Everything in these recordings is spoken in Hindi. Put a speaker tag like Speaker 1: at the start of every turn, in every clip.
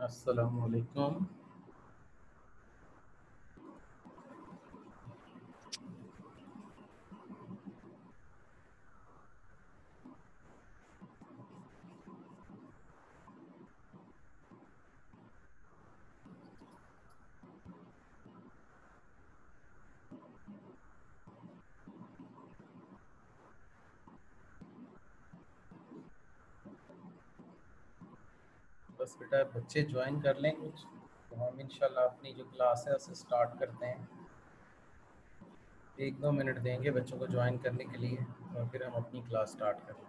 Speaker 1: अस्सलाम वालेकुम। बस बेटा बच्चे ज्वाइन कर लें कुछ, तो हम इंशाल्लाह अपनी जो क्लास है उसे स्टार्ट करते हैं। 1-2 मिनट देंगे बच्चों को ज्वाइन करने के लिए और फिर हम अपनी क्लास स्टार्ट करें।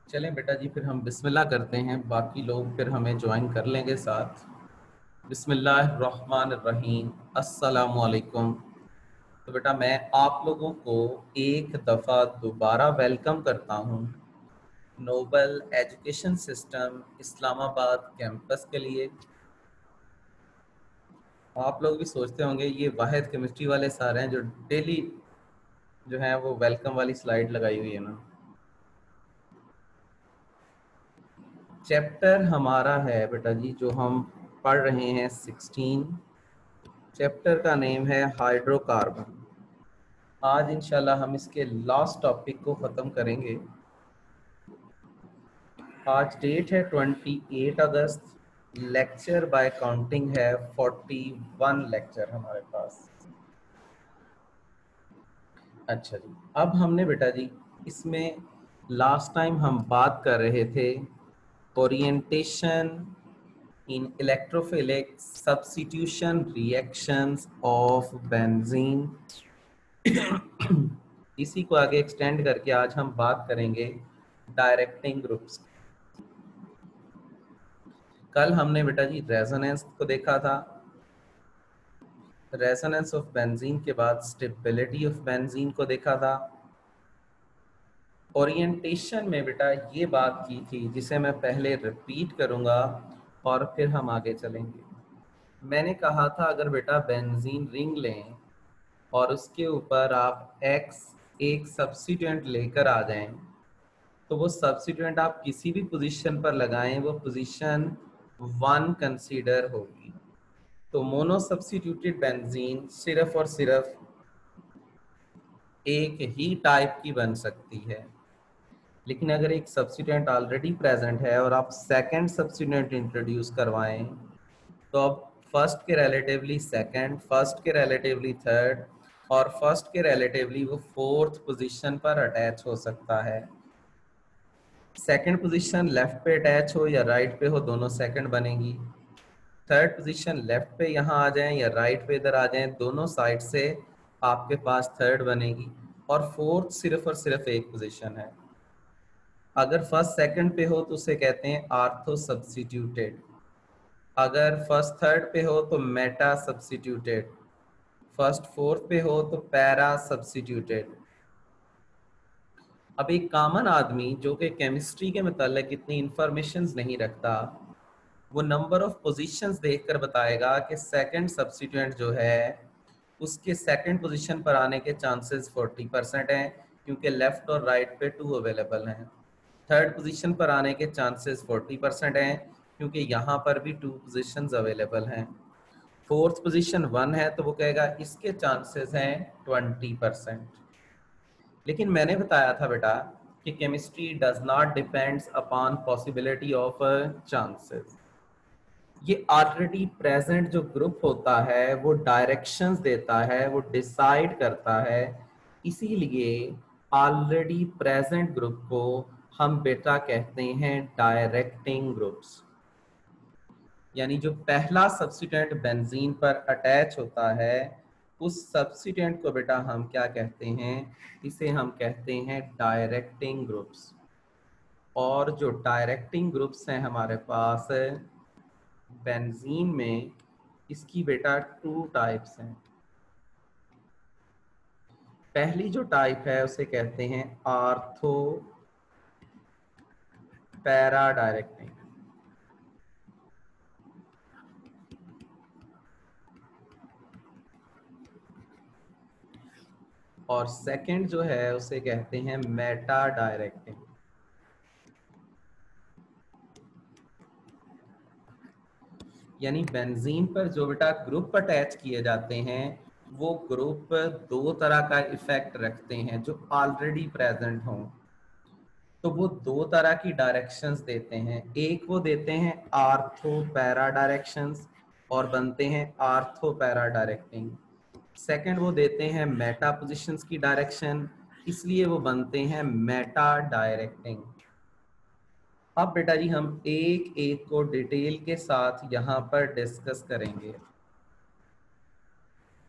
Speaker 1: चलें बेटा जी, फिर हम बिस्मिल्लाह करते हैं, बाकी लोग फिर हमें ज्वाइन कर लेंगे साथ। बिस्मिल्लाहिर्रहमानिर्रहीम, अस्सलामु अलैकुम। तो बेटा मैं आप लोगों को एक दफ़ा दोबारा वेलकम करता हूँ noble education system Islamabad campus के लिए। आप लोग भी सोचते होंगे ये वाहिद केमिस्ट्री वाले सर हैं जो डेली जो है वो वेलकम वाली स्लाइड लगाई हुई है ना। चैप्टर हमारा है बेटा जी जो हम पढ़ रहे हैं 16। चैप्टर का नेम है हाइड्रोकार्बन। आज इंशाल्लाह हम इसके लास्ट टॉपिक को ख़त्म करेंगे। आज डेट है 28 अगस्त। लेक्चर बाय काउंटिंग है 41 लेक्चर हमारे पास। अच्छा जी, अब हमने बेटा जी इसमें लास्ट टाइम हम बात कर रहे थे orientation in electrophilic substitution reactions of benzene. इसी को आगे एक्सटेंड करके आज हम बात करेंगे डायरेक्टिंग ग्रुप्स। कल हमने बेटा जी रेजोनेंस को देखा था। रेजोनेंस ऑफ बेंजीन के बाद स्टेबिलिटी ऑफ बेंजीन को देखा था। ओरिएंटेशन में बेटा ये बात की थी जिसे मैं पहले रिपीट करूंगा और फिर हम आगे चलेंगे। मैंने कहा था अगर बेटा बेंजीन रिंग लें और उसके ऊपर आप X एक सब्स्टिट्यूएंट लेकर आ जाएं, तो वो सब्स्टिट्यूएंट आप किसी भी पोजीशन पर लगाएं वो पोजीशन 1 कंसीडर होगी। तो मोनो सब्स्टिट्यूटेड बेंजीन सिर्फ और सिर्फ एक ही टाइप की बन सकती है। लेकिन अगर एक सब्स्टिट्यूएंट ऑलरेडी प्रेजेंट है और आप सेकंड सब्स्टिट्यूएंट इंट्रोड्यूस करवाएं, तो अब फर्स्ट के रिलेटिवली सेकंड, फर्स्ट के रिलेटिवली थर्ड और फर्स्ट के रिलेटिवली वो फोर्थ पोजीशन पर अटैच हो सकता है। सेकंड पोजीशन लेफ्ट पे अटैच हो या राइट पे हो, दोनों सेकंड बनेगी। थर्ड पोजीशन लेफ्ट पे यहाँ आ जाएं या राइट पे इधर आ जाएं, दोनों साइड से आपके पास थर्ड बनेगी। और फोर्थ सिर्फ और सिर्फ एक पोजीशन है। अगर फर्स्ट सेकंड पे हो तो उसे कहते हैं आर्थो सब्स्टिट्यूटेड। अगर फर्स्ट थर्ड पे हो तो मेटा सब्स्टिट्यूटेड। फर्स्ट फोर्थ पे हो तो पैरा सब्स्टिट्यूटेड। अब एक कॉमन आदमी जो कि केमिस्ट्री के मतलब इतनी इंफॉर्मेशन नहीं रखता, वो नंबर ऑफ पोजीशंस देखकर बताएगा कि सेकंड सब्स्टिट्यूएंट जो है उसके सेकंड पोजीशन पर आने के चांसेस 40% हैं क्योंकि लेफ्ट और राइट पे 2 अवेलेबल हैं। थर्ड पोजीशन पर आने के चांसेस 40% हैं क्योंकि यहाँ पर भी 2 पोजीशंस अवेलेबल हैं। फोर्थ पोजीशन 1 है तो वो कहेगा इसके चांसेस हैं 20%। लेकिन मैंने बताया था बेटा कि chemistry does not depends upon possibility of chances. ये ऑलरेडी प्रेजेंट जो ग्रुप होता है वो डायरेक्शंस देता है, वो डिसाइड करता है। इसीलिए ऑलरेडी प्रेजेंट ग्रुप को हम बेटा कहते हैं डायरेक्टिंग ग्रुप्स। यानी जो पहला सब्स्टिट्यूएंट बेंजीन पर अटैच होता है उस सब्स्टिट्यूएंट को बेटा हम क्या कहते हैं, इसे हम कहते हैं डायरेक्टिंग ग्रुप्स। और जो डायरेक्टिंग ग्रुप्स हैं हमारे पास बेंजीन में, इसकी बेटा 2 टाइप्स हैं। पहली जो टाइप है उसे कहते हैं आर्थो पैरा डायरेक्टिंग, और सेकंड जो है उसे कहते हैं मेटा डायरेक्टिंग। यानी बेंजीन पर जो बेटा ग्रुप अटैच किए जाते हैं वो ग्रुप 2 तरह का इफेक्ट रखते हैं जो ऑलरेडी प्रेजेंट हों। तो वो 2 तरह की डायरेक्शंस देते हैं, एक वो देते हैं आर्थो पैरा डायरेक्शंस और बनते हैं आर्थो पैरा डायरेक्टिंग। सेकंड वो देते हैं मेटा पोजीशंस की डायरेक्शन, इसलिए वो बनते हैं मेटा डायरेक्टिंग। अब बेटा जी हम एक एक को डिटेल के साथ यहाँ पर डिस्कस करेंगे।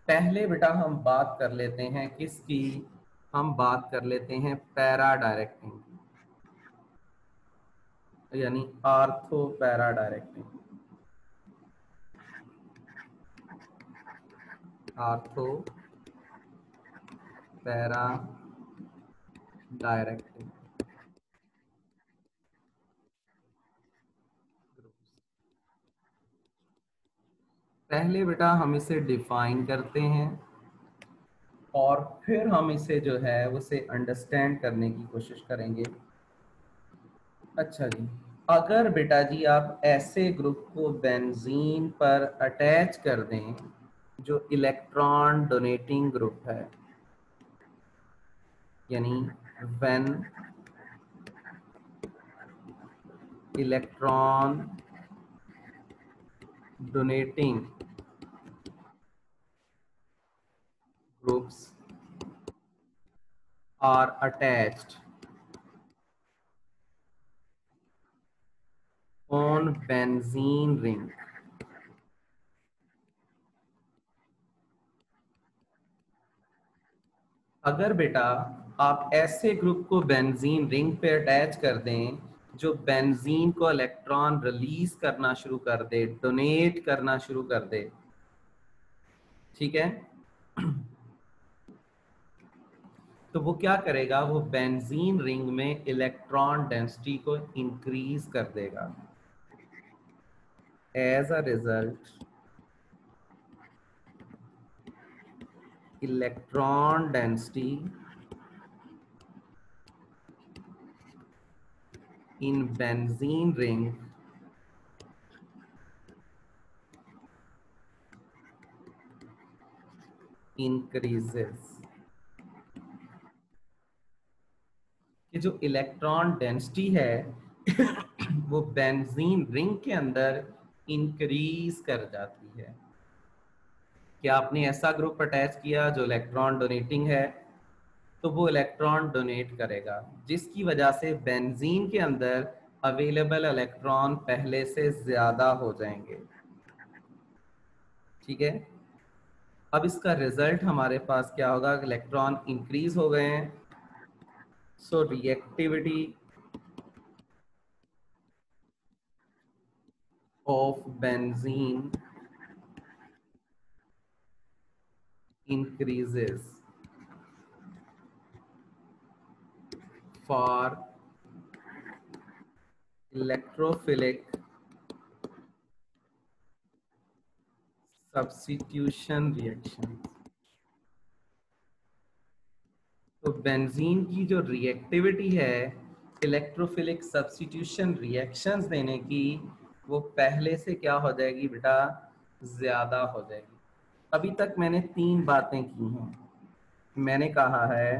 Speaker 1: पहले बेटा हम बात कर लेते हैं किसकी, हम बात कर लेते हैं पैरा डायरेक्टिंग यानी ortho para directing. Ortho para directing पहले बेटा हम इसे डिफाइन करते हैं और फिर हम इसे जो है उसे अंडरस्टैंड करने की कोशिश करेंगे। अच्छा जी, अगर बेटा जी आप ऐसे ग्रुप को बेंजीन पर अटैच कर दें जो इलेक्ट्रॉन डोनेटिंग ग्रुप है, यानी when electron donating groups are attached on benzene ring, अगर बेटा आप ऐसे ग्रुप को बेंजीन रिंग पे अटैच कर दें जो बेंजीन को इलेक्ट्रॉन रिलीज करना शुरू कर दे, डोनेट करना शुरू कर दे, ठीक है, तो वो क्या करेगा, वो बेंजीन रिंग में इलेक्ट्रॉन डेंसिटी को इंक्रीज कर देगा। As a result electron density in benzene ring increases। कि जो इलेक्ट्रॉन डेंसिटी है वो बेंजीन रिंग के अंदर इंक्रीज कर जाती है। क्या आपने ऐसा ग्रुप अटैच किया जो इलेक्ट्रॉन डोनेटिंग है, तो वो इलेक्ट्रॉन डोनेट करेगा जिसकी वजह से बेंजीन के अंदर अवेलेबल इलेक्ट्रॉन पहले से ज्यादा हो जाएंगे, ठीक है। अब इसका रिजल्ट हमारे पास क्या होगा, इलेक्ट्रॉन इंक्रीज हो गए हैं, so reactivity of benzene increases for electrophilic substitution reactions। तो बेंजीन की जो रिएक्टिविटी है इलेक्ट्रोफिलिक सब्स्टिट्यूशन रिएक्शंस देने की, वो पहले से क्या हो जाएगी बेटा, ज्यादा हो जाएगी। अभी तक मैंने 3 बातें की हैं। मैंने कहा है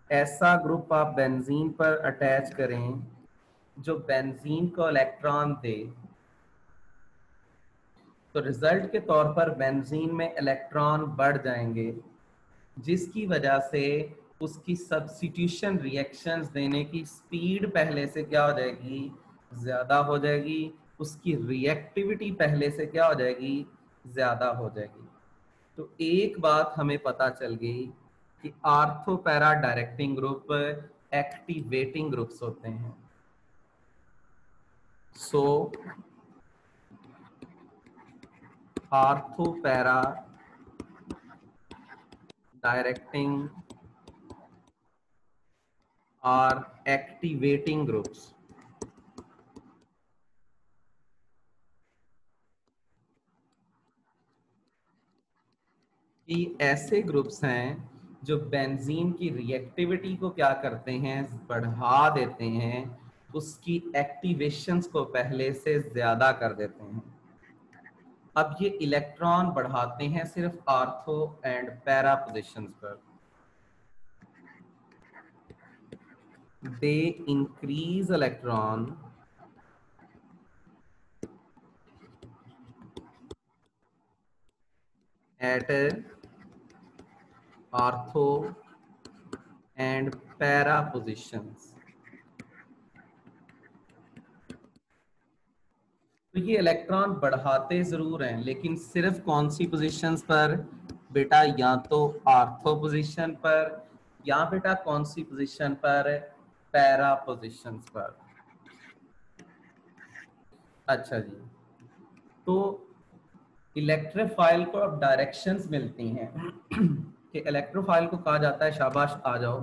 Speaker 1: ऐसा ग्रुप आप बेंजीन पर अटैच करें जो बेंजीन को इलेक्ट्रॉन दे, तो रिजल्ट के तौर पर बेंजीन में इलेक्ट्रॉन बढ़ जाएंगे जिसकी वजह से उसकी सब्स्टिट्यूशन रिएक्शंस देने की स्पीड पहले से क्या हो जाएगी, ज्यादा हो जाएगी, उसकी रिएक्टिविटी पहले से क्या हो जाएगी, ज्यादा हो जाएगी। तो एक बात हमें पता चल गई कि ortho para directing group activating groups होते हैं। So ortho para directing are activating groups. कि ऐसे ग्रुप्स हैं जो बेंजीन की रिएक्टिविटी को क्या करते हैं, बढ़ा देते हैं, उसकी एक्टिवेशंस को पहले से ज्यादा कर देते हैं। अब ये इलेक्ट्रॉन बढ़ाते हैं सिर्फ आर्थो एंड पैरा पोजिशंस पर। They increase electron at ortho and para positions. तो ये इलेक्ट्रॉन बढ़ाते जरूर हैं, लेकिन सिर्फ कौन सी पोजीशंस पर बेटा? या तो आर्थो पोजीशन पर, या बेटा कौन सी पोजीशन पर? पैरा पोजीशंस पर। अच्छा जी, तो इलेक्ट्रोफाइल को अब डायरेक्शंस मिलती हैं कि इलेक्ट्रोफाइल को कहा जाता है शाबाश आ जाओ,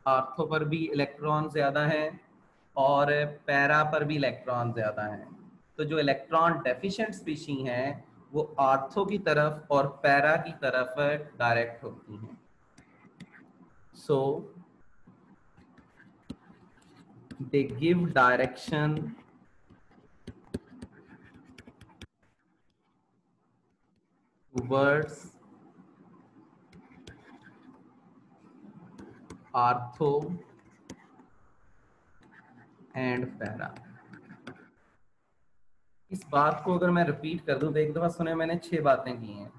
Speaker 1: आर्थो पर भी इलेक्ट्रॉन ज्यादा हैं और पैरा पर भी इलेक्ट्रॉन ज्यादा हैं। तो जो इलेक्ट्रॉन डेफिशिएंट स्पीशी हैं वो आर्थो की तरफ और पैरा की तरफ डायरेक्ट होती हैं। So they give direction towards ortho and para. इस बात को अगर मैं रिपीट कर दूं तो एक दफा सुने मैंने 6 बातें की हैं।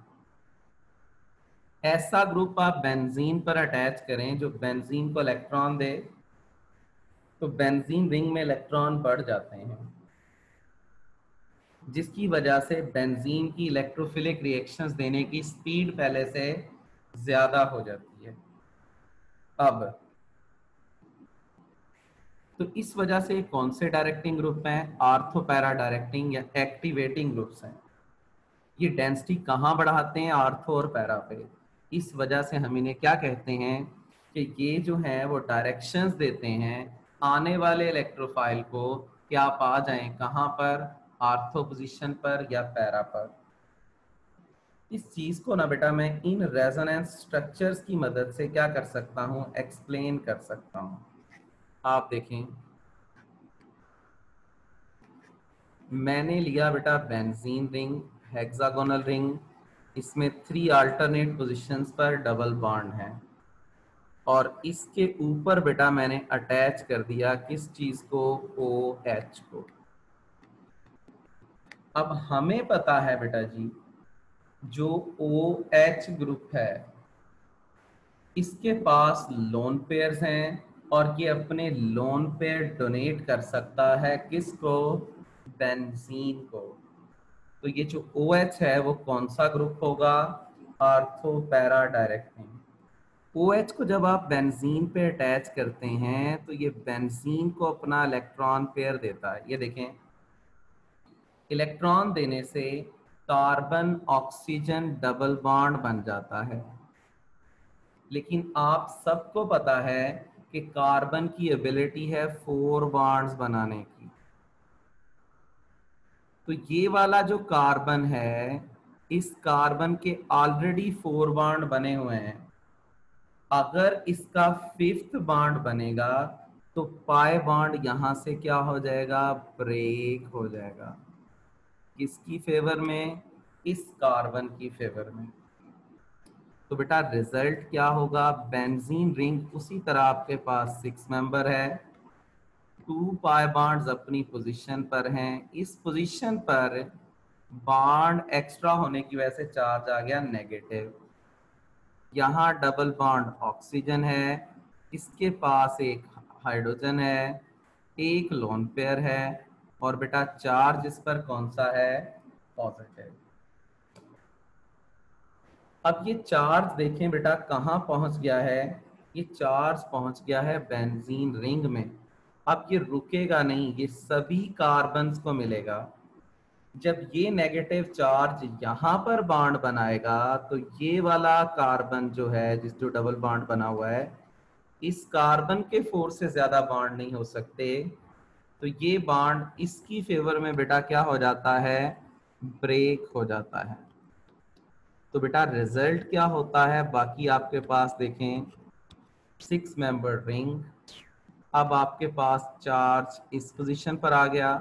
Speaker 1: ऐसा ग्रुप आप बेंजीन पर अटैच करें जो बेंजीन को इलेक्ट्रॉन दे, तो बेंजीन रिंग में इलेक्ट्रॉन बढ़ जाते हैं, जिसकी वजह से बेंजीन की इलेक्ट्रोफिलिक रिएक्शंस देने की स्पीड पहले से ज्यादा हो जाती है। अब तो इस वजह से कौन से डायरेक्टिंग ग्रुप हैं? आर्थो पैरा डायरेक्टिंग या एक्टिवेटिंग ग्रुप्स हैं। ये डेंसिटी कहाँ बढ़ाते हैं? आर्थो और पैरा पे। इस वजह से हम इन्हें क्या कहते हैं कि ये जो है वो डायरेक्शंस देते हैं आने वाले इलेक्ट्रोफाइल को कि आप आ जाएं कहाँ पर? आर्थो पोजीशन पर या पैरा पर। इस चीज को ना बेटा मैं इन रेजोनेंस स्ट्रक्चर्स की मदद से क्या कर सकता हूँ? एक्सप्लेन कर सकता हूँ। आप देखें, मैंने लिया बेटा बेंजीन रिंग, हेक्सागोनल रिंग, इसमें 3 अल्टरनेट पोजीशंस पर डबल बॉन्ड है और इसके ऊपर बेटा मैंने अटैच कर दिया किस चीज को? OH को। अब हमें पता है बेटा जी जो OH ग्रुप है इसके पास लोन पेयर्स हैं और ये अपने लोन पेयर डोनेट कर सकता है किसको? बेंजीन को। तो ये जो OH है वो कौन सा ग्रुप होगा? Ortho para directing. OH को जब आप बेंजीन पे अटैच करते हैं तो ये बेंजीन को अपना इलेक्ट्रॉन पेयर देता है। ये देखें, इलेक्ट्रॉन देने से कार्बन ऑक्सीजन डबल बॉन्ड बन जाता है, लेकिन आप सबको पता है कि कार्बन की एबिलिटी है 4 बॉन्ड्स बनाने की। तो ये वाला जो कार्बन है, इस कार्बन के ऑलरेडी 4 बॉन्ड बने हुए हैं। अगर इसका 5th बॉन्ड बनेगा तो पाई बॉन्ड यहां से क्या हो जाएगा? ब्रेक हो जाएगा। किसकी फेवर में? इस कार्बन की फेवर में। तो बेटा रिजल्ट क्या होगा? बेंजीन रिंग उसी तरह आपके पास 6 मेंबर है, 2 पाई बॉन्ड्स अपनी पोजीशन पर हैं। इस पोजीशन पर बॉन्ड एक्स्ट्रा होने की वजह से चार्ज आ गया नेगेटिव। यहाँ डबल बॉन्ड ऑक्सीजन है, इसके पास एक हाइड्रोजन है, एक लोन पेयर है और बेटा चार्ज इस पर कौन सा है? पॉजिटिव। अब ये चार्ज देखें बेटा कहाँ पहुंच गया है, ये चार्ज पहुंच गया है बेंजीन रिंग में। अब ये रुकेगा नहीं, ये सभी कार्बन्स को मिलेगा। जब ये नेगेटिव चार्ज यहाँ पर बॉन्ड बनाएगा तो ये वाला कार्बन जो है, जिस जो डबल बॉन्ड बना हुआ है, इस कार्बन के फोर्स से ज्यादा बॉन्ड नहीं हो सकते, तो ये बॉन्ड इसकी फेवर में बेटा क्या हो जाता है, ब्रेक हो जाता है। तो बेटा रिजल्ट क्या होता है, बाकी आपके पास देखें 6 मेंबर रिंग। अब आपके पास चार्ज इस पोजीशन पर आ गया,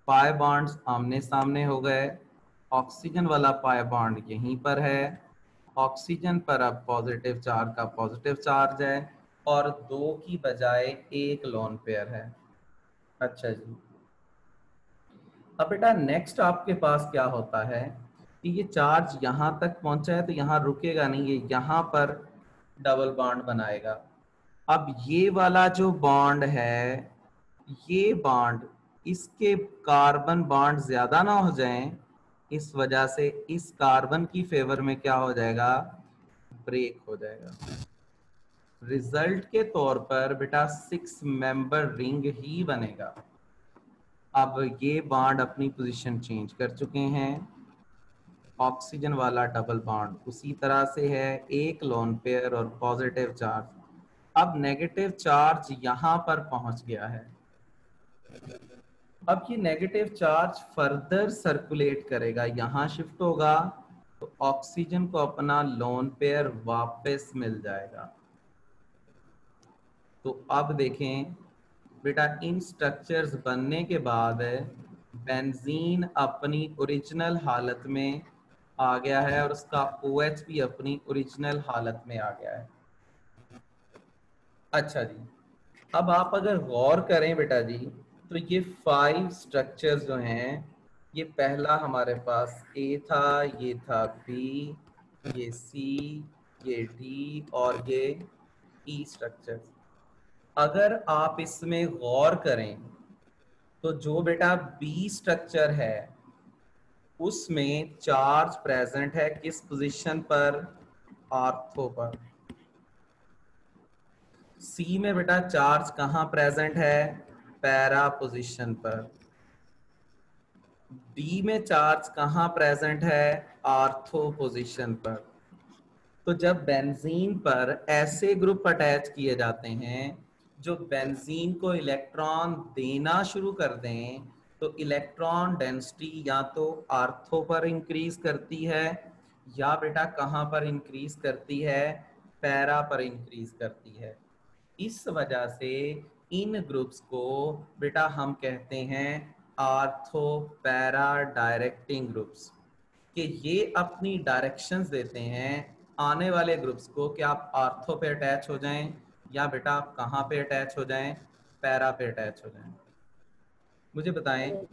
Speaker 1: पाई बॉन्ड्स आमने सामने हो गए, ऑक्सीजन वाला पाई बॉन्ड यहीं पर है, ऑक्सीजन पर अब पॉजिटिव चार्ज का पॉजिटिव चार्ज है और 2 की बजाय 1 लोन पेयर है। अच्छा जी, अब बेटा नेक्स्ट आपके पास क्या होता है कि ये चार्ज यहाँ तक पहुंचा है तो यहाँ रुकेगा नहीं, ये यहाँ पर डबल बॉन्ड बनाएगा। अब ये वाला जो बॉन्ड है, ये बॉन्ड, इसके कार्बन बॉन्ड ज्यादा ना हो जाएं, इस वजह से इस कार्बन की फेवर में क्या हो जाएगा, ब्रेक हो जाएगा। रिजल्ट के तौर पर बेटा 6 मेंबर रिंग ही बनेगा। अब ये बॉन्ड अपनी पोजीशन चेंज कर चुके हैं, ऑक्सीजन वाला डबल बॉन्ड उसी तरह से है, 1 लोन पेयर और पॉजिटिव चार्ज। अब नेगेटिव चार्ज यहां पर पहुंच गया है। अब ये नेगेटिव चार्ज फर्दर सर्कुलेट करेगा, यहां शिफ्ट होगा तो ऑक्सीजन को अपना लोन पेयर वापस मिल जाएगा। तो अब देखें बेटा इन स्ट्रक्चर्स बनने के बाद बेंजीन अपनी ओरिजिनल हालत में आ गया है और उसका OH भी अपनी ओरिजिनल हालत में आ गया है। अच्छा जी, अब आप अगर गौर करें बेटा जी, तो ये 5 स्ट्रक्चर्स जो हैं, ये पहला हमारे पास A था, ये था B, ये C, ये D और ये E स्ट्रक्चर्स। अगर आप इसमें गौर करें तो जो बेटा बी स्ट्रक्चर है उसमें चार्ज प्रेजेंट है किस पोजीशन पर, आर्थो पर। सी में बेटा चार्ज कहां प्रेजेंट है, पैरा पोजीशन पर। डी में चार्ज कहां प्रेजेंट है, आर्थो पोजीशन पर। तो जब बेंजीन पर ऐसे ग्रुप अटैच किए जाते हैं जो बेंजीन को इलेक्ट्रॉन देना शुरू कर दें, तो इलेक्ट्रॉन डेंसिटी या तो आर्थो पर इंक्रीज करती है या बेटा कहाँ पर इंक्रीज करती है, पैरा पर इंक्रीज करती है। इस वजह से इन ग्रुप्स को बेटा हम कहते हैं आर्थो पैरा डायरेक्टिंग ग्रुप्स, कि ये अपनी डायरेक्शंस देते हैं आने वाले ग्रुप्स को कि आप आर्थो पे अटैच हो जाएं या बेटा आप कहाँ पे अटैच हो जाएं, पैरा पे अटैच हो जाएं। मुझे बताएं,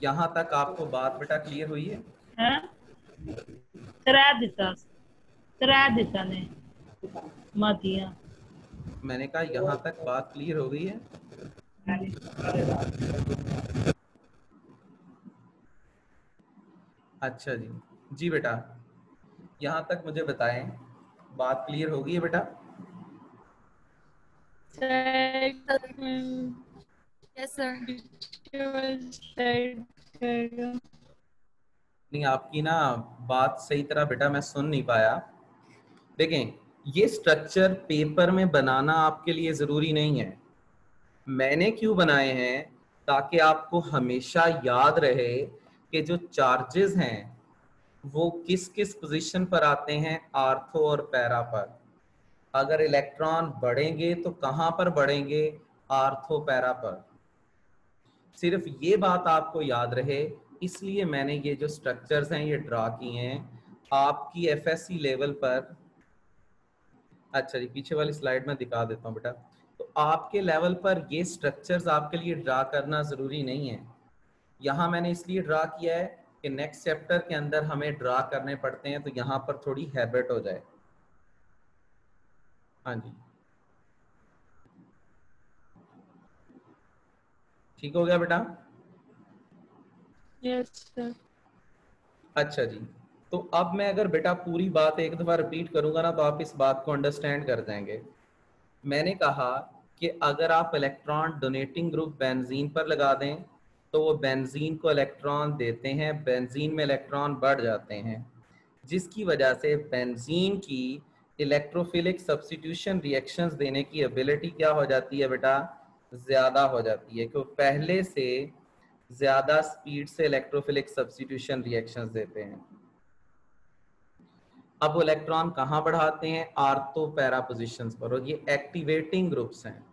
Speaker 1: यहाँ तक आपको बात बेटा क्लियर हुई है?
Speaker 2: हैं त्रै दिता ने मातियां।
Speaker 1: मैंने कहा यहाँ तक बात क्लियर हो गई है? अच्छा जी, जी बेटा यहाँ तक मुझे बताएं, बात क्लियर हो गई है बेटा?
Speaker 3: Yes sir.
Speaker 1: नहीं, आपकी ना बात सही तरह बेटा मैं सुन नहीं पाया। देखें, ये स्ट्रक्चर पेपर में बनाना आपके लिए जरूरी नहीं है। मैंने क्यों बनाए हैं, ताकि आपको हमेशा याद रहे कि जो चार्जेस हैं वो किस किस पोजीशन पर आते हैं, आर्थो और पैरा पर। अगर इलेक्ट्रॉन बढ़ेंगे तो कहां पर बढ़ेंगे, आर्थो पैरा पर। सिर्फ ये बात आपको याद रहे, इसलिए मैंने ये जो स्ट्रक्चर्स हैं ये ड्रा किए हैं आपकी एफएससी लेवल पर। अच्छा जी, पीछे वाली स्लाइड में दिखा देता हूँ बेटा। तो आपके लेवल पर ये स्ट्रक्चर्स आपके लिए ड्रा करना जरूरी नहीं है। यहाँ मैंने इसलिए ड्रा किया है कि नेक्स्ट चैप्टर के अंदर हमें ड्रा करने पड़ते हैं, तो यहाँ पर थोड़ी हैबिट हो जाए। हाँ जी, ठीक हो गया बेटा?
Speaker 2: Yes sir.
Speaker 1: अच्छा जी, तो अब मैं अगर बेटा पूरी बात एक दफा रिपीट करूंगा ना तो आप इस बात को अंडरस्टैंड कर जाएंगे। मैंने कहा कि अगर आप इलेक्ट्रॉन डोनेटिंग ग्रुप बेंजीन पर लगा दें तो वो बेंजीन को इलेक्ट्रॉन देते हैं, बेंजीन में इलेक्ट्रॉन बढ़ जाते हैं, जिसकी वजह से बेंजीन की इलेक्ट्रोफिलिक सब्स्टिट्यूशन रिएक्शंस देने की एबिलिटी क्या हो जाती है बेटा, ज्यादा हो जाती है, क्योंकि पहले से ज्यादा स्पीड से इलेक्ट्रोफिलिक सब्स्टिट्यूशन रिएक्शंस देते हैं। अब वो इलेक्ट्रॉन कहाँ बढ़ाते हैं, आर्थो पैरा पोजिशंस पर, और ये एक्टिवेटिंग ग्रुप्स हैं।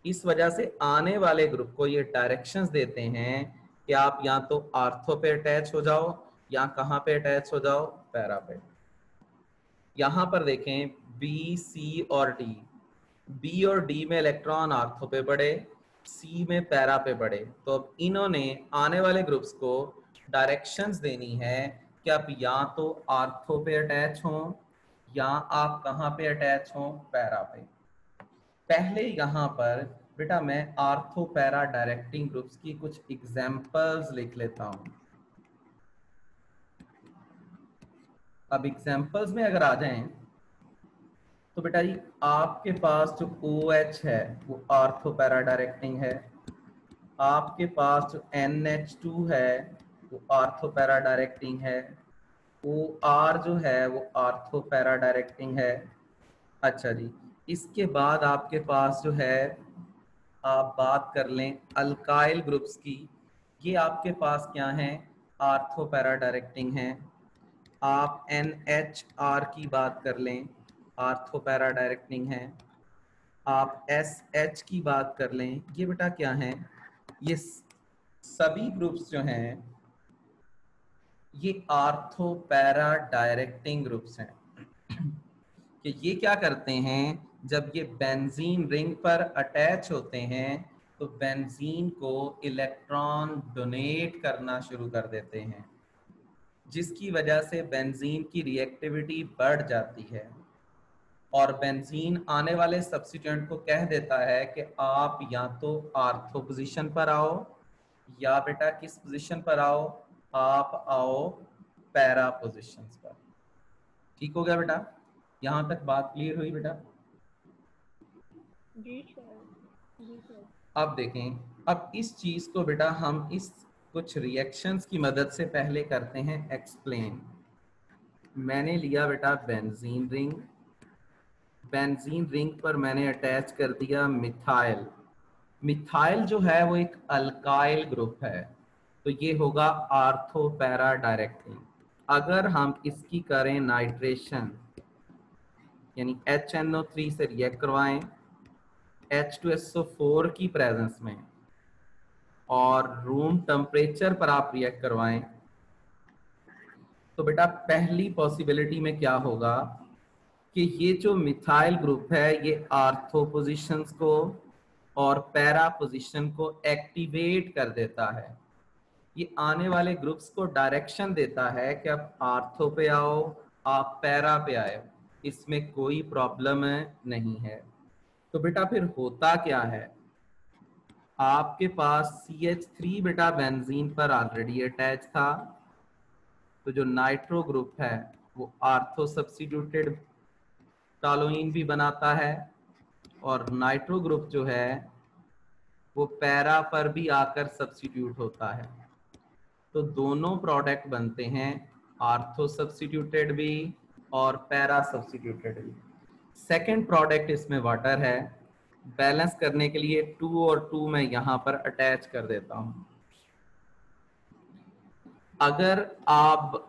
Speaker 1: इस वजह से आने वाले ग्रुप को ये डायरेक्शंस देते हैं कि आप या तो आर्थो पे अटैच हो जाओ या कहाँ पे अटैच हो जाओ, पैरा पे। यहां पर देखें बी, सी और डी, बी और डी में इलेक्ट्रॉन आर्थो पे बढ़े, सी में पैरा पे बढ़े। तो अब इन्होंने आने वाले ग्रुप्स को डायरेक्शंस देनी है कि आप या तो आर्थो पे अटैच हो या आप कहाँ पे अटैच हो, पैरा पे। पहले यहाँ पर बेटा मैं आर्थो पैरा डायरेक्टिंग ग्रुप्स की कुछ एग्जांपल्स लिख लेता हूँ। अब एग्जांपल्स में अगर आ जाएं तो बेटा जी आपके पास जो OH है वो आर्थो पैरा डायरेक्टिंग है, आपके पास जो NH2 है वो आर्थो पैरा डायरेक्टिंग है, OR जो है वो आर्थो पैरा डायरेक्टिंग है। अच्छा जी, इसके बाद आपके पास जो है, आप बात कर लें अल्काइल ग्रुप्स की, ये आपके पास क्या हैं, आर्थो पैरा डायरेक्टिंग हैं। आप NHR की बात कर लें, आर्थो पैरा डायरेक्टिंग है। आप SH की बात कर लें, ये बेटा क्या है, ये सभी ग्रुप्स जो हैं ये आर्थो पैरा डायरेक्टिंग ग्रुप्स हैं। कि ये क्या करते हैं, जब ये बेंजीन रिंग पर अटैच होते हैं तो बेंजीन को इलेक्ट्रॉन डोनेट करना शुरू कर देते हैं, जिसकी वजह से बेंजीन की रिएक्टिविटी बढ़ जाती है और बेंजीन आने वाले सब्स्टिट्यूएंट को कह देता है कि आप या तो आर्थो पोजीशन पर आओ या बेटा किस पोजीशन पर आओ, आप आओ पैरा पोजीशंस पर। ठीक हो गया बेटा, यहां तक बात क्लियर हुई बेटा?
Speaker 2: जी सर, जी सर।
Speaker 1: अब देखें, अब इस चीज को बेटा हम इस कुछ रिएक्शंस की मदद से पहले करते हैं एक्सप्लेन। मैंने लिया बेटा बेंजीन रिंग, बेंजीन रिंग पर मैंने अटैच कर दिया मिथाइल। मिथाइल जो है वो एक अल्काइल ग्रुप है, तो ये होगा आर्थो पैरा डायरेक्टिंग। अगर हम इसकी करें नाइट्रेशन यानी HNO3 से रिएक्ट करवाएं H2SO4 की प्रेजेंस में और रूम टेम्परेचर पर आप रिएक्ट करवाएं तो बेटा पहली पॉसिबिलिटी में क्या होगा कि ये जो मिथाइल ग्रुप है ये आर्थो पोजीशंस को और पैरा पोजीशन को एक्टिवेट कर देता है। ये आने वाले ग्रुप्स को डायरेक्शन देता है कि आप आर्थो पे आओ, आप पैरा पे आए, इसमें कोई प्रॉब्लम नहीं है। तो बेटा फिर होता क्या है, आपके पास CH3 बेटा बेंजीन पर ऑलरेडी अटैच था, तो जो नाइट्रो ग्रुप है वो आर्थो सब्स्टिट्यूटेड टॉलुइन भी बनाता है और नाइट्रो ग्रुप जो है वो पैरा पर भी आकर सब्स्टिट्यूट होता है। तो दोनों प्रोडक्ट बनते हैं, आर्थो सब्स्टिट्यूटेड भी और पैरा सब्स्टिट्यूटेड भी। सेकेंड प्रोडक्ट इसमें वाटर है, बैलेंस करने के लिए 2 और 2 मैं यहां पर अटैच कर देता हूं। अगर आप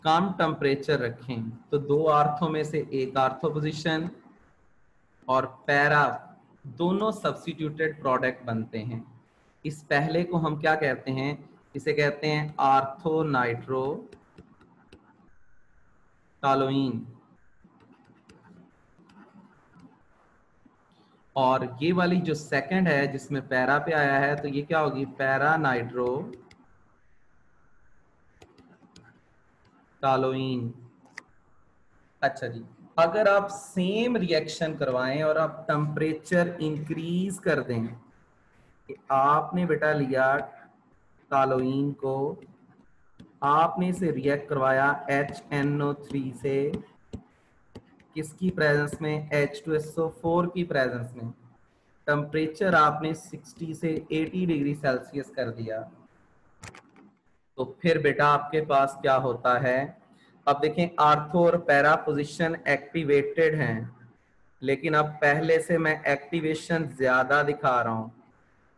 Speaker 1: कम टेम्परेचर रखें तो दो आर्थो में से एक आर्थो पोजीशन और पैरा दोनों सब्स्टिट्यूटेड प्रोडक्ट बनते हैं। इस पहले को हम क्या कहते हैं, इसे कहते हैं आर्थो नाइट्रो टॉलुइन, और ये वाली जो सेकंड है जिसमें पैरा पे आया है तो ये क्या होगी, पैरा नाइट्रो टॉलुइन। अच्छा जी, अगर आप सेम रिएक्शन करवाएं और आप टेम्परेचर इंक्रीज कर दें कि आपने बेटा लिया टॉलुइन को, आपने इसे रिएक्ट करवाया HNO3 से, किसकी प्रेजेंस में? H2SO4 की प्रेजेंस में। टेम्परेचर आपने 60 से 80 डिग्री सेल्सियस कर दिया। तो फिर बेटा आपके पास क्या होता है? अब देखें, आर्थो और पैरा पोजीशन एक्टिवेटेड हैं, लेकिन अब पहले से मैं एक्टिवेशन ज्यादा दिखा रहा हूं।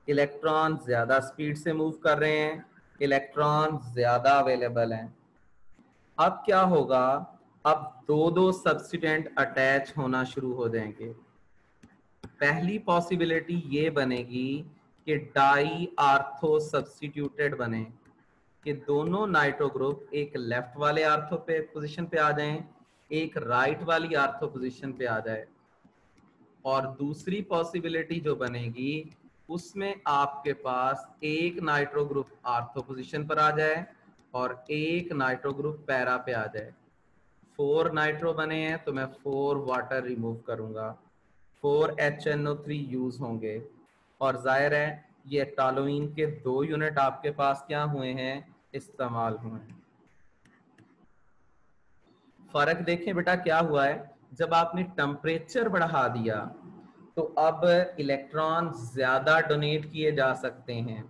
Speaker 1: इलेक्ट्रॉन ज्यादा स्पीड से मूव कर रहे हैं, इलेक्ट्रॉन ज्यादा अवेलेबल हैं। अब क्या होगा? अब दो दो सब्स्टिट्यूएंट अटैच होना शुरू हो जाएंगे। पहली पॉसिबिलिटी ये बनेगी कि डाई आर्थो सब्स्टिट्यूटेड बने, कि दोनों नाइट्रो ग्रुप एक लेफ्ट वाले आर्थो पे पोजीशन पे आ जाएं, एक राइट वाली आर्थो पोजीशन पे आ जाए। और दूसरी पॉसिबिलिटी जो बनेगी उसमें आपके पास एक नाइट्रो ग्रुप आर्थो पोजीशन पर आ जाए और एक नाइट्रो ग्रुप पैरा पे आ जाए। 4 नाइट्रो बने हैं तो मैं 4 वाटर रिमूव करूंगा, 4 HNO3 यूज होंगे। और जाहिर है ये टॉलुइन के 2 यूनिट आपके पास क्या हुए हैं? इस्तेमाल हुए हैं। फर्क देखें बेटा क्या हुआ है, जब आपने टेम्परेचर बढ़ा दिया तो अब इलेक्ट्रॉन ज्यादा डोनेट किए जा सकते हैं।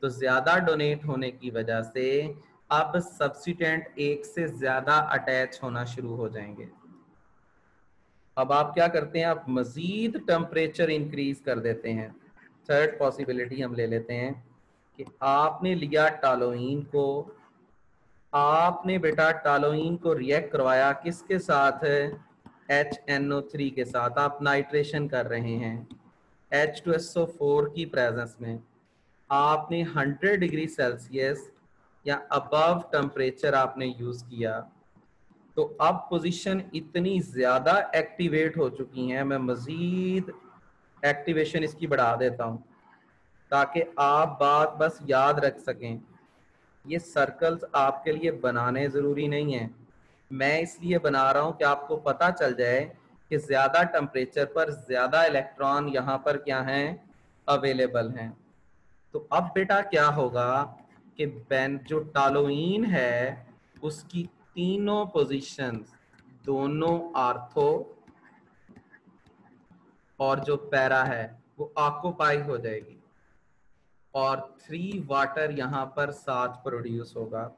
Speaker 1: तो ज्यादा डोनेट होने की वजह से अब सब्स्टिट्यूएंट एक से ज्यादा अटैच होना शुरू हो जाएंगे। अब आप क्या करते हैं? आप मजीद टेम्परेचर इंक्रीज कर देते हैं। थर्ड पॉसिबिलिटी हम ले लेते हैं कि आपने लिया टॉलुइन को, आपने बेटा टॉलुइन को रिएक्ट करवाया किसके साथ? HNO3 के साथ। आप नाइट्रेशन कर रहे हैं H2SO4 की प्रेजेंस में। आपने 100 डिग्री सेल्सियस या अबव टेम्परेचर आपने यूज किया। तो अब पोजीशन इतनी ज्यादा एक्टिवेट हो चुकी हैं, मैं मजीद एक्टिवेशन इसकी बढ़ा देता हूं ताकि आप बात बस याद रख सकें। ये सर्कल्स आपके लिए बनाने जरूरी नहीं है, मैं इसलिए बना रहा हूं कि आपको पता चल जाए कि ज्यादा टेम्परेचर पर ज्यादा इलेक्ट्रॉन यहाँ पर क्या हैं? अवेलेबल हैं। तो अब बेटा क्या होगा कि जो टॉलुइन है उसकी तीनों पोजीशंस, दोनों आर्थो और जो पैरा है वो ऑक्युपाई हो जाएगी और 3 वाटर यहाँ पर साथ प्रोड्यूस होगा।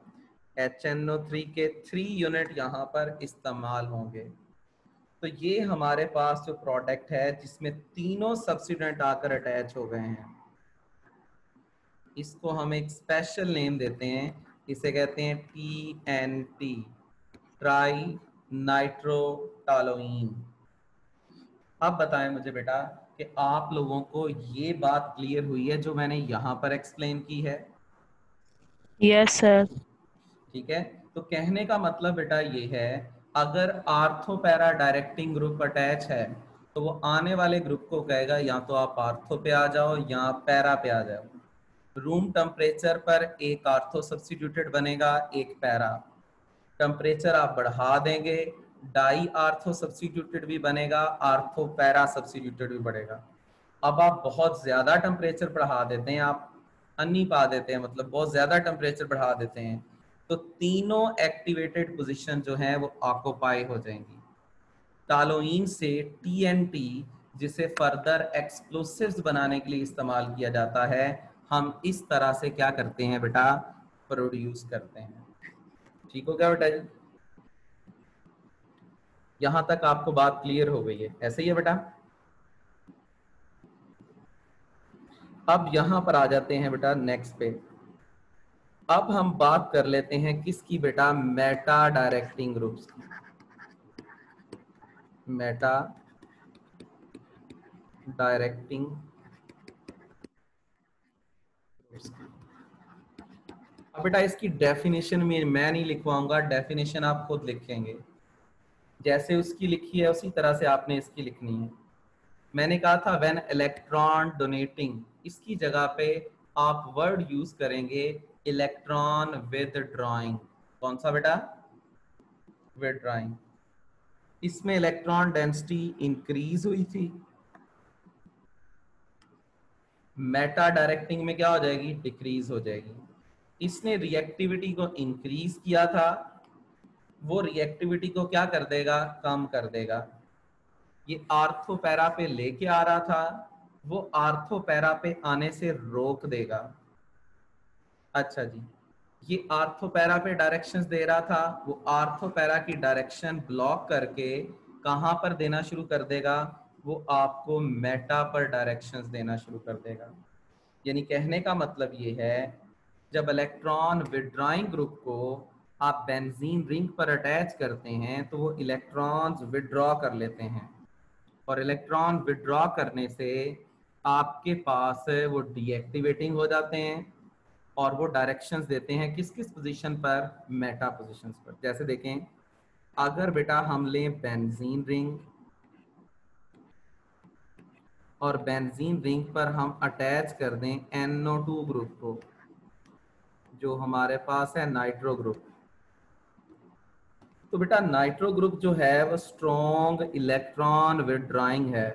Speaker 1: HNO3 के 3 यूनिट यहाँ पर इस्तेमाल होंगे। तो ये हमारे पास जो प्रोडक्ट है जिसमें तीनों सब्स्टिट्यूएंट आकर अटैच हो गए हैं, इसको हम एक स्पेशल नेम देते हैं, इसे कहते हैं TNT, ट्राई नाइट्रोटॉलुइन। अब बताएं मुझे बेटा कि आप लोगों को ये बात क्लियर हुई है जो मैंने यहाँ पर एक्सप्लेन की है?
Speaker 2: Yes sir.
Speaker 1: ठीक है, तो कहने का मतलब बेटा ये है, अगर ortho para directing group attach है तो वो आने वाले ग्रुप को कहेगा या तो आप आर्थो पे आ जाओ या पैरा पे आ जाओ। रूम टेम्परेचर पर एक आर्थो सब्स्टिट्यूटेड बनेगा, एक पैरा। टेम्परेचर आप बढ़ा देंगे, डाई आर्थो सब्स्टिट्यूटेड भी बनेगा, आर्थो पैरा सब्स्टिट्यूटेड भी बढ़ेगा। अब आप बहुत ज्यादा टेम्परेचर बढ़ा देते हैं, आप अन्नी पा देते हैं, मतलब बहुत ज्यादा टेम्परेचर बढ़ा देते हैं, तो तीनों एक्टिवेटेड पोजीशन जो है वो ऑक्युपाई हो जाएंगी। टॉलुइन से TNT, जिसे फर्दर एक्सप्लोसिव्स बनाने के लिए इस्तेमाल किया जाता है, हम इस तरह से क्या करते हैं बेटा? प्रोड्यूस करते हैं। ठीक हो गया बेटा जी? यहां तक आपको बात क्लियर हो गई है? ऐसे ही है बेटा? अब यहां पर आ जाते हैं बेटा नेक्स्ट पे। अब हम बात कर लेते हैं किसकी बेटा? मेटा डायरेक्टिंग ग्रुप्स की। मेटा डायरेक्टिंग ग्रुप्स की। अब बेटा इसकी डेफिनेशन में मैं नहीं लिखवाऊंगा, डेफिनेशन आप खुद लिखेंगे। जैसे उसकी लिखी है उसी तरह से आपने इसकी लिखनी है। मैंने कहा था व्हेन इलेक्ट्रॉन डोनेटिंग, इसकी जगह पे आप वर्ड यूज करेंगे इलेक्ट्रॉन विदड्रॉइंग। कौन सा बेटा? विदड्रॉइंग। इसमें इलेक्ट्रॉन डेंसिटी इंक्रीज हुई थी, मेटा डायरेक्टिंग में क्या हो जाएगी? डिक्रीज हो जाएगी। इसने रिएक्टिविटी को इंक्रीज किया था, वो रिएक्टिविटी को क्या कर देगा, कम कर देगा। ये आर्थो पैरा पे लेके आ रहा था, वो आर्थो पैरा पे आने से रोक देगा। अच्छा जी, ये आर्थो पैरा पे डायरेक्शंस दे रहा था, वो आर्थो पैरा की डायरेक्शन ब्लॉक करके कहां पर देना शुरू कर देगा, वो आपको मेटा पर डायरेक्शंस देना शुरू कर देगा। यानी कहने का मतलब ये है, जब इलेक्ट्रॉन विड्रॉइंग ग्रुप को आप बेंजीन रिंग पर अटैच करते हैं तो वो इलेक्ट्रॉन्स विड्रॉ कर लेते हैं, और इलेक्ट्रॉन विड्रॉ करने से आपके पास वो डीएक्टिवेटिंग हो जाते हैं, और वो डायरेक्शंस देते हैं किस किस पोजीशन पर, मेटा पोजीशंस पर। जैसे देखें, अगर बेटा हम लें बेंजीन रिंग, और बेंजीन रिंग पर हम अटैच कर दें NO2 ग्रुप को, जो हमारे पास है नाइट्रो ग्रुप, तो बेटा नाइट्रो ग्रुप जो है वो स्ट्रॉन्ग इलेक्ट्रॉन विड्रॉइंग है।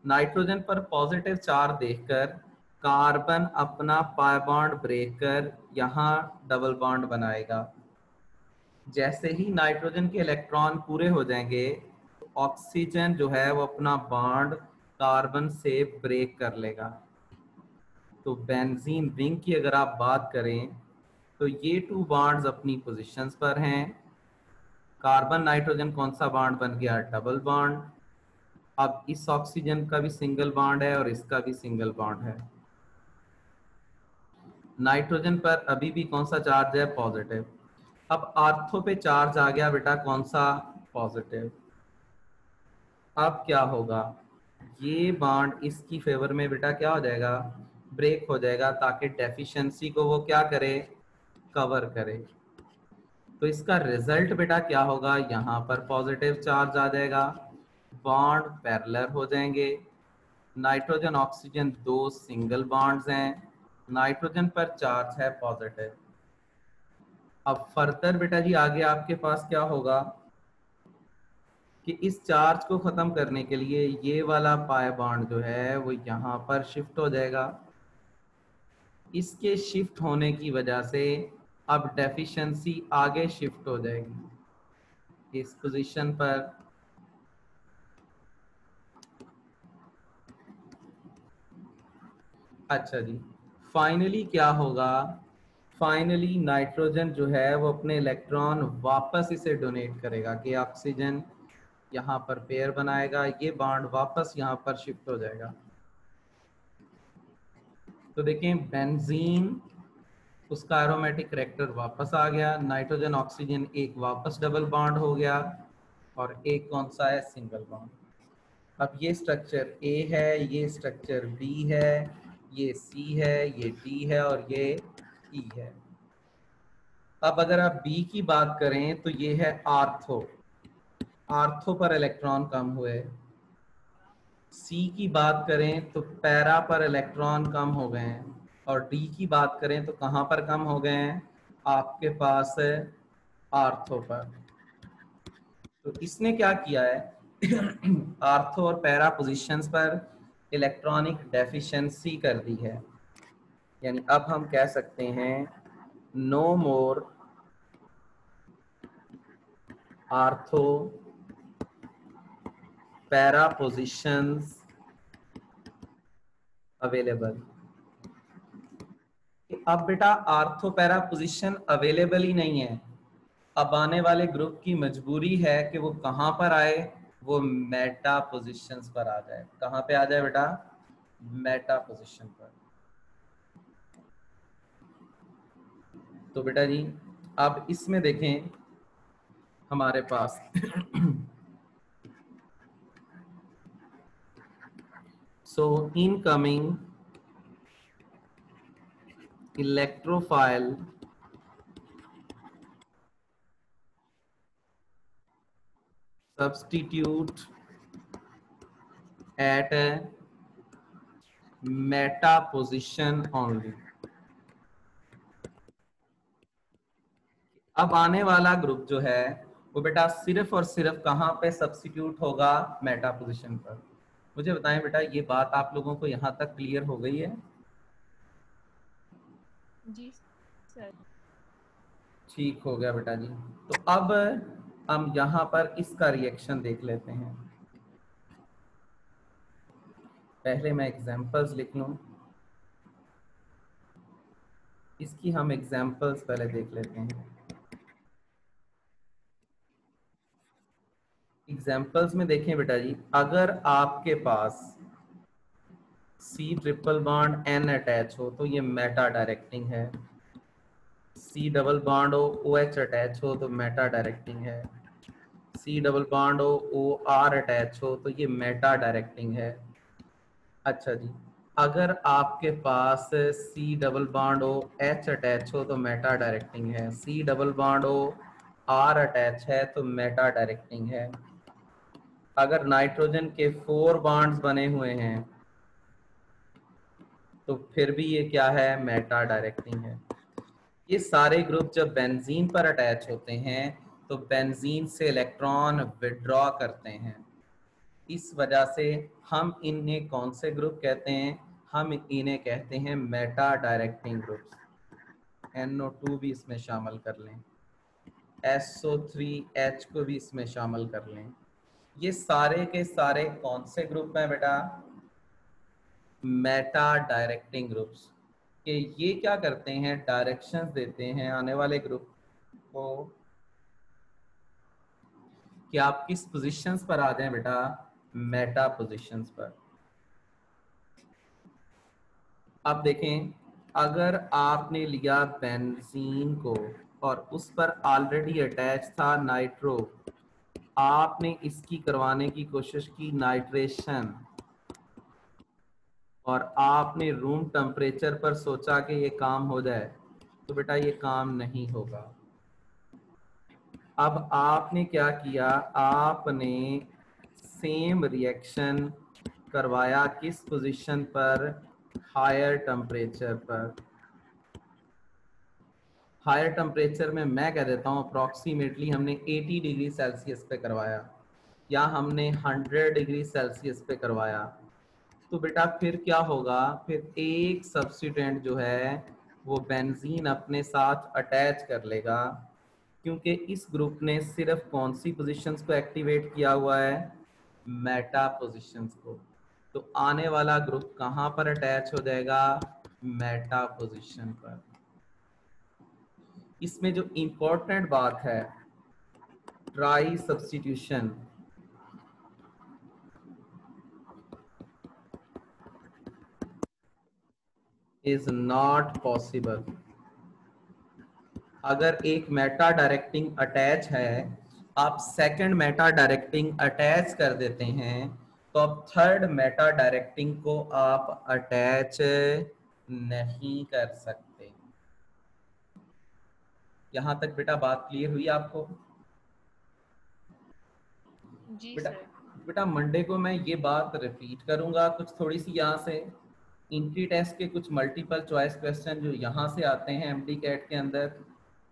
Speaker 1: नाइट्रोजन पर पॉजिटिव चार्ज देखकर कार्बन अपना पाई बॉन्ड ब्रेक कर यहाँ डबल बॉन्ड बनाएगा। जैसे ही नाइट्रोजन के इलेक्ट्रॉन पूरे हो जाएंगे तो ऑक्सीजन जो है वो अपना बॉन्ड कार्बन से ब्रेक कर लेगा। तो बेंजीन रिंग की अगर आप बात करें तो ये 2 बॉन्ड्स अपनी पोजीशंस पर हैं। कार्बन नाइट्रोजन कौन सा बॉन्ड बन गया, डबल बॉन्ड। अब इस ऑक्सीजन का भी सिंगल बॉन्ड है और इसका भी सिंगल बॉन्ड है। नाइट्रोजन पर अभी भी कौन सा चार्ज है, पॉजिटिव। अब आर्थो पे चार्ज आ गया बेटा कौन सा, पॉजिटिव। अब क्या होगा, ये बॉन्ड इसकी फेवर में बेटा क्या हो जाएगा, ब्रेक हो जाएगा, ताकि डेफिशिएंसी को वो क्या करे, कवर करे। तो इसका रिजल्ट बेटा क्या होगा, यहाँ पर पॉजिटिव चार्ज आ जाएगा, बॉन्ड पैरेलल हो जाएंगे। नाइट्रोजन ऑक्सीजन 2 सिंगल बॉन्ड्स हैं, नाइट्रोजन पर चार्ज है पॉजिटिव। अब फर्दर बेटा जी आगे आपके पास क्या होगा कि इस चार्ज को खत्म करने के लिए ये वाला पाई बॉन्ड जो है वो यहाँ पर शिफ्ट हो जाएगा। इसके शिफ्ट होने की वजह से अब डेफिशिएंसी आगे शिफ्ट हो जाएगी इस पोजीशन पर। अच्छा जी, फाइनली क्या होगा, फाइनली नाइट्रोजन जो है वो अपने इलेक्ट्रॉन वापस इसे डोनेट करेगा कि ऑक्सीजन यहाँ पर पेयर बनाएगा, ये बॉन्ड वापस यहाँ पर शिफ्ट हो जाएगा। तो देखें बेंजीन, उसका एरोमेटिक कैरेक्टर वापस आ गया, नाइट्रोजन ऑक्सीजन एक वापस डबल बॉन्ड हो गया, और एक कौन सा है, सिंगल बॉन्ड। अब ये स्ट्रक्चर ए है, ये स्ट्रक्चर बी है, ये सी है, ये डी है और ये ई है। अब अगर आप बी की बात करें तो ये है आर्थो, आर्थो पर इलेक्ट्रॉन कम हुए। सी की बात करें तो पैरा पर इलेक्ट्रॉन कम हो गए हैं, और डी की बात करें तो कहाँ पर कम हो गए हैं, आपके पास है आर्थो पर। तो इसने क्या किया है आर्थो और पैरा पोजीशंस पर इलेक्ट्रॉनिक डेफिशिएंसी कर दी है। यानी अब हम कह सकते हैं नो मोर आर्थो पैरा पोजीशंस अवेलेबल। अब बेटा आर्थो पैरा पोजीशन अवेलेबल ही नहीं है, अब आने वाले ग्रुप की मजबूरी है कि वो कहां पर आए, वो मेटा पोजीशंस पर आ जाए। कहां पे आ जाए बेटा, मेटा पोजीशन पर। तो बेटा जी अब इसमें देखें हमारे पास so incoming electrophile substitute at a meta position only। अब आने वाला ग्रुप जो है वो बेटा सिर्फ और सिर्फ कहां पे सब्स्टिट्यूट होगा, मेटा पोजीशन पर। मुझे बताएं बेटा ये बात आप लोगों को यहां तक क्लियर हो गई है।
Speaker 2: जी सर।
Speaker 1: ठीक हो गया बेटा जी। तो अब हम यहाँ पर इसका रिएक्शन देख लेते हैं। पहले मैं एग्जांपल्स लिख लूँ, इसकी हम एग्जांपल्स पहले देख लेते हैं। एग्जांपल्स में देखें बेटा जी, अगर आपके पास C triple bond N attach हो तो ये मेटा डायरेक्टिंग है। C डबल बॉन्ड हो OH अटैच हो तो मेटा डायरेक्टिंग है। C डबल बॉन्ड हो OR अटैच हो तो ये मेटा डायरेक्टिंग है। अच्छा जी, अगर आपके पास C डबल बॉन्ड हो H अटैच हो तो मेटा डायरेक्टिंग है। C डबल बॉन्ड हो R अटैच है तो मेटा डायरेक्टिंग है। अगर नाइट्रोजन के 4 बॉन्ड्स बने हुए हैं तो फिर भी ये क्या है, मेटा डायरेक्टिंग है। ये सारे ग्रुप जब बेंजीन पर अटैच होते हैं तो बेंजीन से इलेक्ट्रॉन विड्रॉ करते हैं। इस वजह से हम इन्हें कौन से ग्रुप कहते हैं, हम इन्हें कहते हैं मेटा डायरेक्टिंग ग्रुप्स। NO2 भी इसमें शामिल कर लें, SO3H को भी इसमें शामिल कर लें। ये सारे के सारे कौन से ग्रुप हैं बेटा, मेटा डायरेक्टिंग ग्रुप्स। कि ये क्या करते हैं, डायरेक्शंस देते हैं आने वाले ग्रुप को कि आप किस पोजीशंस पर आ जाएं बेटा, मेटा पोजीशंस पर। अब देखें, अगर आपने लिया बेंजीन को और उस पर ऑलरेडी अटैच था नाइट्रो, आपने इसकी करवाने की कोशिश की नाइट्रेशन और आपने रूम टेम्परेचर पर सोचा कि ये काम हो जाए, तो बेटा ये काम नहीं होगा। अब आपने क्या किया, आपने सेम रिएक्शन करवाया किस पोजीशन पर, हायर टेम्परेचर पर। हायर टेम्परेचर में मैं कह देता हूँ अप्रॉक्सीमेटली हमने 80 डिग्री सेल्सियस पे करवाया या हमने 100 डिग्री सेल्सियस पे करवाया। तो बेटा फिर क्या होगा, फिर एक सब्स्टिट्यूएंट जो है वो बेंजीन अपने साथ अटैच कर लेगा, क्योंकि इस ग्रुप ने सिर्फ कौन सी पोजीशंस को एक्टिवेट किया हुआ है, मेटा पोजीशंस को। तो आने वाला ग्रुप कहाँ पर अटैच हो जाएगा, मेटा पोजीशन पर। इसमें जो इंपॉर्टेंट बात है, try substitution is not possible. अगर एक मेटा डायरेक्टिंग अटैच है, आप सेकंड मेटा डायरेक्टिंग अटैच कर देते हैं, तो अब थर्ड मेटा डायरेक्टिंग को आप अटैच नहीं कर सकते। यहां तक बेटा बात क्लियर हुई आपको?
Speaker 2: जी
Speaker 1: बेटा
Speaker 2: सर।
Speaker 1: बेटा मंडे को मैं ये बात रिपीट करूंगा कुछ थोड़ी सी यहाँ से। इंट्री टेस्ट के कुछ मल्टीपल चॉइस क्वेश्चन जो यहाँ से आते हैं एमडी कैट के अंदर,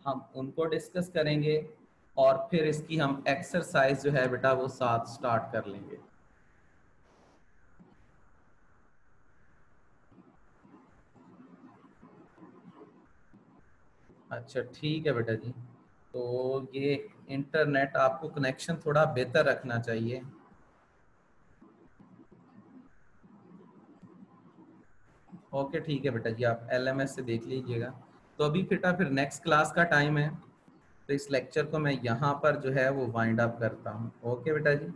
Speaker 1: हम उनको डिस्कस करेंगे और फिर इसकी हम एक्सरसाइज जो है बेटा वो साथ स्टार्ट कर लेंगे। अच्छा ठीक है बेटा जी, तो ये इंटरनेट आपको कनेक्शन थोड़ा बेहतर रखना चाहिए। ओके ठीक है बेटा जी, आप LMS से देख लीजिएगा। तो अभी बेटा फिर नेक्स्ट क्लास का टाइम है, तो इस लेक्चर को मैं यहाँ पर जो है वो वाइंड अप करता हूँ। ओके बेटा जी।